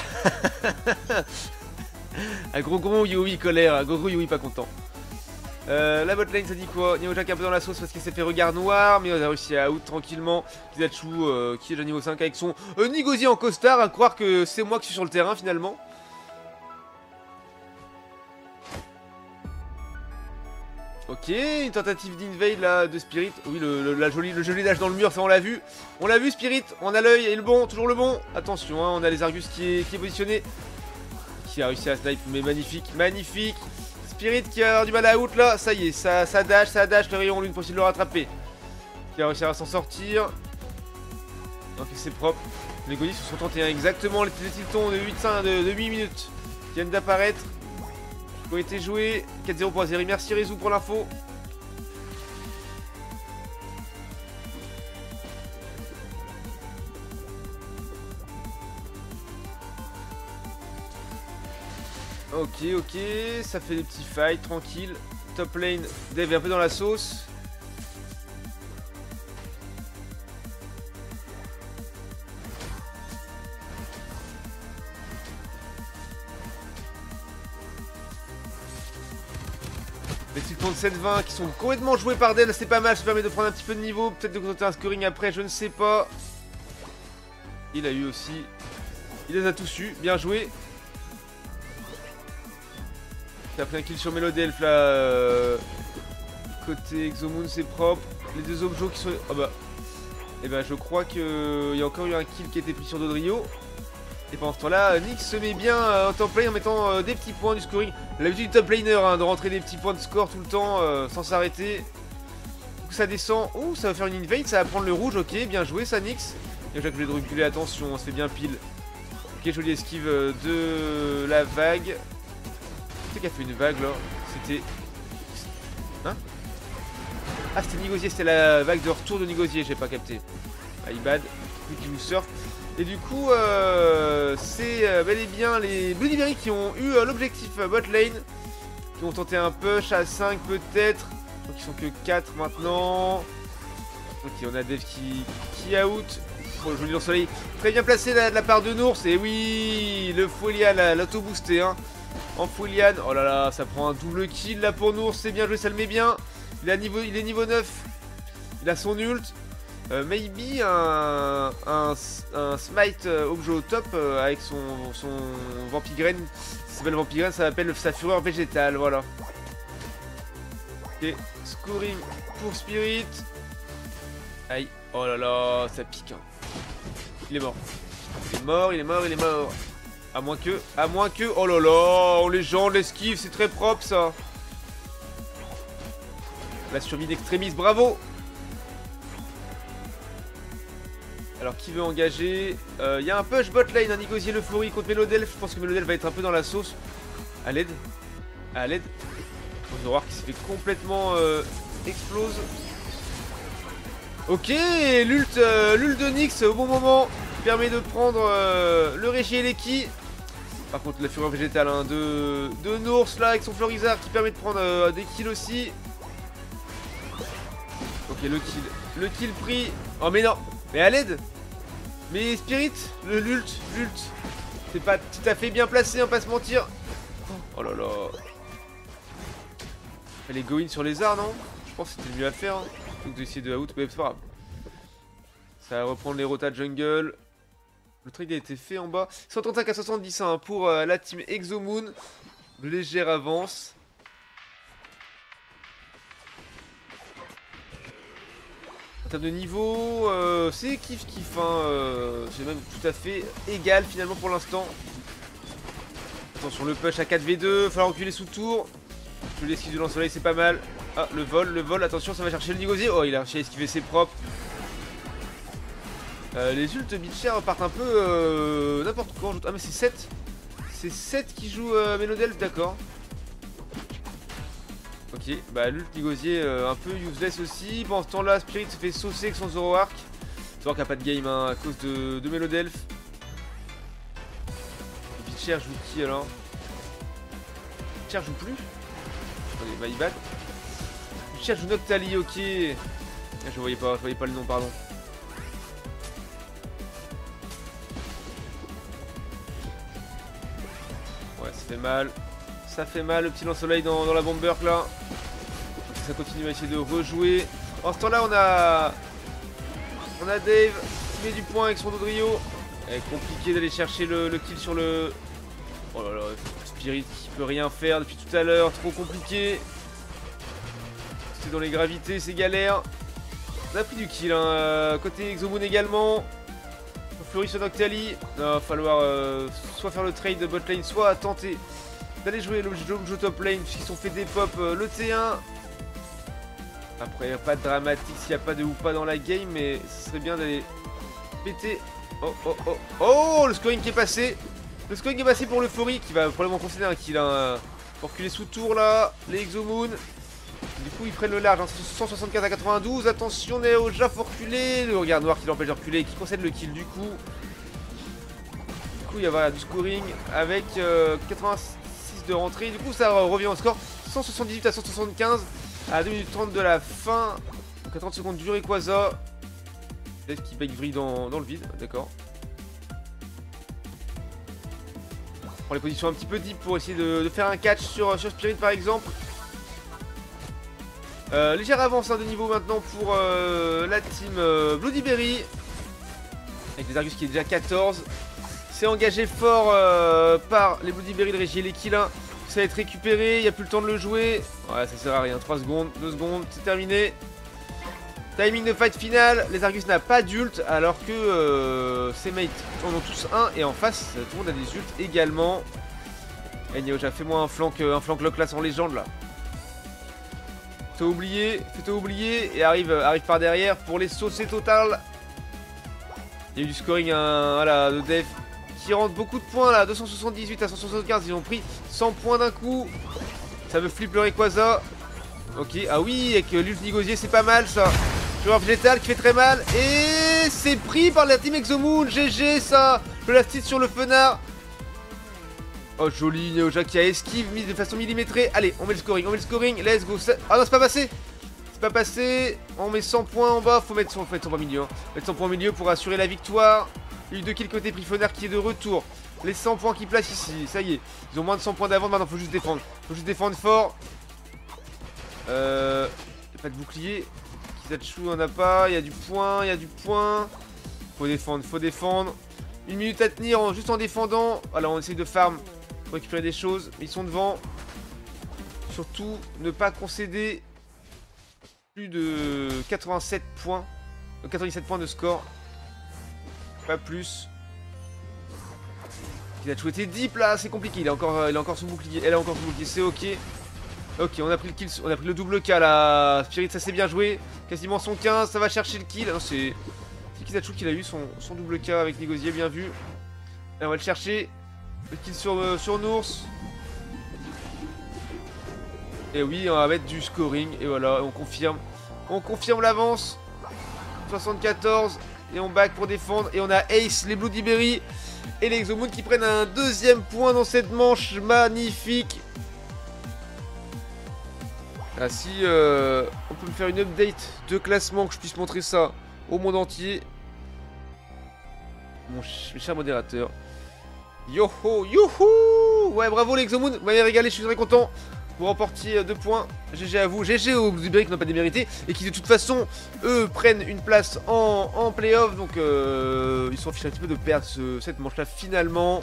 [SPEAKER 1] Un gros Yui colère, un gros Yui pas content. La botlane ça dit quoi? Neojak un peu dans la sauce parce qu'il s'est fait regard noir, mais on a réussi à out tranquillement. Kizachu qui est déjà niveau 5 avec son Nigozi en costard, à croire que c'est moi qui suis sur le terrain finalement. Ok, une tentative d'invade là de Spirit. Oui, le joli dash dans le mur, ça on l'a vu. On l'a vu Spirit, on a l'œil et le bon, toujours le bon. Attention, hein, on a les Argus qui est positionné. Qui a réussi à snipe, mais magnifique. Spirit qui a du mal à out là, ça y est, ça dash, le rayon lune pour essayer de le rattraper. Qui a réussi à s'en sortir. Ok, c'est propre. Les Godis sur 31, exactement, les tiltons de 8 minutes qui viennent d'apparaître. Qui ont été joués. 4-0 pour Azeri. Merci Rezou pour l'info. Ok, ça fait des petits fights, tranquille. Top lane, Dave est un peu dans la sauce. Les trucs 37-20 qui sont complètement joués par Den, c'est pas mal, ça permet de prendre un petit peu de niveau, peut-être de tenter un scoring après, je ne sais pas. Il a eu aussi, il les a tous eu, bien joué. Il a pris un kill sur Melodelf là, côté Exomoon c'est propre. Les deux objets qui sont, ah bah, et ben je crois qu'il y a encore eu un kill qui a été pris sur Dodrio. Et pendant ce temps-là, Nyx se met bien en top lane en mettant des petits points du scoring. L'habitude du top laner, hein, de rentrer des petits points de score tout le temps sans s'arrêter. Donc ça descend. Oh, ça va faire une invade, ça va prendre le rouge. Ok, bien joué ça, Nyx. Et j'ai obligé de reculer, attention, on se fait bien pile. Ok, jolie esquive de la vague. C'est qui a fait une vague là? C'était. Hein? Ah, c'était Nigosier, c'était la vague de retour de Nigosier, j'ai pas capté. Ah, Ibad, lui qui vous surfe. Et du coup, c'est bel et bien les Blueberry qui ont eu l'objectif bot lane, qui ont tenté un push à 5 peut-être. Donc ils sont que 4 maintenant. Ok, on a Dev qui out. Oh, le joli dans le soleil. Très bien placé de la part de Nours. Et oui, le Foulian, l'auto-boosté. Hein. En Foulian. Oh là là, ça prend un double kill là pour Nours. C'est bien joué, ça le met bien. Il est niveau 9. Il a son ult. Maybe un smite objet au top avec son Vampigraine. Ça s'appelle Vampigraine, ça s'appelle sa fureur végétale, voilà. Ok, scoring pour Spirit. Aïe, oh là là, ça pique. Hein. Il est mort. Il est mort, il est mort, il est mort. À moins que, oh là là, on les gens l'esquive, c'est très propre ça. La survie d'Extremis, bravo. Alors qui veut engager? Il y a un push bot lane, un Nigosier le Fleury contre Melodelf. Je pense que Melodelf va être un peu dans la sauce. À l'aide. À l'aide. On va voir qui s'est fait complètement explose. Ok, l'ult de Nyx au bon moment. Permet de prendre le Régi et l'Eki. Par contre la fureur végétale hein, de Nours là avec son Florizard qui permet de prendre des kills aussi. Ok, le kill pris. Oh mais non. Mais à l'aide. Mais Spirit, l'ult, c'est pas tout à fait bien placé, on va pas se mentir. Oh là là. Fallait go in sur les arts, non? Je pense que c'était le mieux à faire. Hein. Donc d'essayer de out, mais c'est pas grave. Ça va reprendre les rotas jungle. Le trade a été fait en bas. 135 à 70 hein, pour la team Exomoon. Légère avance. En termes de niveau, c'est kiff hein, c'est même tout à fait égal finalement pour l'instant. Attention le push à 4v2, falloir reculer sous tour. Je l'esquive de lance-soleil, c'est pas mal. Ah le vol, attention ça va chercher le Nigosier. Oh il a réussi à esquiver, c'est propre. Les ults Bitcher partent un peu n'importe quoi. Ah mais c'est 7. C'est 7 qui joue Melodelf, d'accord. Ok, bah l'ult Nigosier un peu useless aussi. Pendant ce temps là, Spirit se fait saucer avec son Zoroark. Zoroark a pas de game hein, à cause de Melodelf. Bitcher joue qui alors? Bitcher joue plus? Attendez, my bad. Bitcher joue Noctali, ok. Ah, je voyais pas le nom, pardon. Ouais, ça fait mal. Ça fait mal le petit lance-soleil dans la bomber là. Ça continue à essayer de rejouer. En ce temps là on a Dave qui met du point avec son Dodrio. Compliqué d'aller chercher le kill sur le... Oh là là, Spirit qui peut rien faire depuis tout à l'heure, trop compliqué. C'est dans les gravités, c'est galère. On a pris du kill hein, côté Exomoon également. Fleury sur Noctali. Il va falloir soit faire le trade de bot lane, soit tenter d'aller jouer le jeu top lane puisqu'ils sont fait des pop le T1. Après pas de dramatique s'il n'y a pas de ou pas dans la game, mais ce serait bien d'aller péter. Oh le scoring qui est passé. Le scoring est passé pour l'Euphorie qui va probablement concéder un kill hein, pour reculer sous tour là, les Exomoon. Du coup ils prennent le large, hein, 175 à 92. Attention Neo, déjà faut reculer. Le regard noir qui l'empêche de reculer et qui concède le kill du coup. Du coup il y a voilà, du scoring avec 86 de rentrée. Du coup ça revient au score 178 à 175 à 2 minutes 30 de la fin. Donc à 30 secondes du Rayquaza. Peut-être qu'il bake vrille dans le vide, d'accord. On prend les positions un petit peu deep pour essayer de faire un catch sur Spirit par exemple. Légère avance de niveau maintenant pour la team Bloody Berry. Avec les Argus qui est déjà 14. C'est engagé fort par les Bloody Berry, le Régie et les Killins. Ça va être récupéré, il n'y a plus le temps de le jouer. Ouais, ça sert à rien. 3 secondes, 2 secondes, c'est terminé. Timing de fight final. Les Argus n'a pas d'ult alors que ses mates en ont tous un. Et en face, tout le monde a des ults également. Et Nioja, fais-moi un flank lock là en légende là. Fais-toi oublier et arrive par derrière pour les saucer total. Il y a eu du scoring voilà, de Def qui rentre beaucoup de points là, 278 à 175, ils ont pris 100 points d'un coup. Ça me flippe le Rayquaza. Ok, ah oui, avec l'ult Nigosier, c'est pas mal ça. Joueur végétal qui fait très mal. Et c'est pris par la team Exomoon, GG ça. Le last hit sur le fenard. Oh joli, Nioja qui a esquive, mis de façon millimétrée. Allez, on met le scoring, let's go. Ah non, c'est pas passé. C'est pas passé. On met 100 points en bas, faut mettre 100 points au milieu. Mettre 100 points au milieu pour assurer la victoire. Il y a eu 2 kills côté Prifonard qui est de retour. Les 100 points qui placent ici, ça y est. Ils ont moins de 100 points d'avance, maintenant faut juste défendre. Faut juste défendre fort. Y a pas de bouclier. Kizachu en a pas, il y a du point, Faut défendre. 1 minute à tenir juste en défendant. Voilà, on essaye de farm pour récupérer des choses. Mais ils sont devant. Surtout, ne pas concéder plus de 87 points. 97 points de score. Pas plus. Il a était deep là, c'est compliqué. Il a encore son bouclier. Elle a encore son bouclier, c'est ok. Ok, on a pris le kill, on a pris le double K là. Spirit, ça s'est bien joué. Quasiment son 15, ça va chercher le kill. C'est Kizachu qui a eu son double K avec Nigosier, bien vu. Et on va le chercher. Le kill sur Nours. Et oui, on va mettre du scoring. Et voilà, on confirme. On confirme l'avance. 74. Et on back pour défendre. Et on a Ace, les Bloody Berry et les Exomoon qui prennent un deuxième point dans cette manche. Magnifique. Ah, si on peut me faire une update de classement, que je puisse montrer ça au monde entier. Mon cher modérateur. Yoho, youhou. Ouais, bravo les Exomoon, vous m'avez régalé, je suis très content. Vous remportiez 2 points. GG à vous. GG aux Bloody Berry qui n'ont pas démérité et qui de toute façon, eux, prennent une place en playoff. Donc ils sont fichés un petit peu de perdre cette manche-là finalement.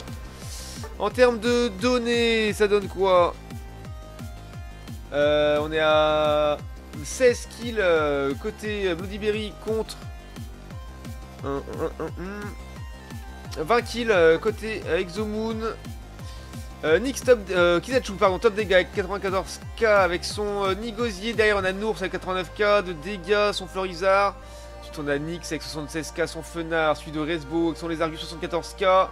[SPEAKER 1] En termes de données, ça donne quoi? On est à 16 kills côté Bloody Berry contre 20 kills côté Exomoon. Nyx Kizachu, pardon, top dégâts avec 94k avec son Nigosier. Derrière on a Nours avec 89k de dégâts, son Florizard. Ensuite on a Nyx avec 76k, son Fenard. Celui de Resbo avec son Lézargus 74k.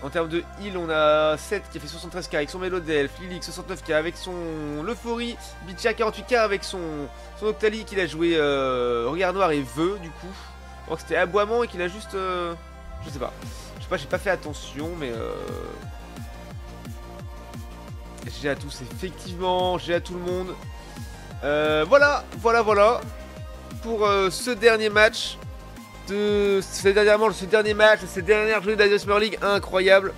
[SPEAKER 1] En termes de heal, on a 7 qui a fait 73k avec son Melodelph, Lilix 69k avec son Euphorie, Bichia 48k avec son Octali qu'il a joué Regard Noir et Vœu du coup. Donc c'était aboiement et qu'il a juste... je sais pas, j'ai pas fait attention mais... J'ai à tous, effectivement, j'ai à tout le monde. Voilà pour ce dernier match. Ce dernier match, cette dernière journée de la Smurf League, incroyable.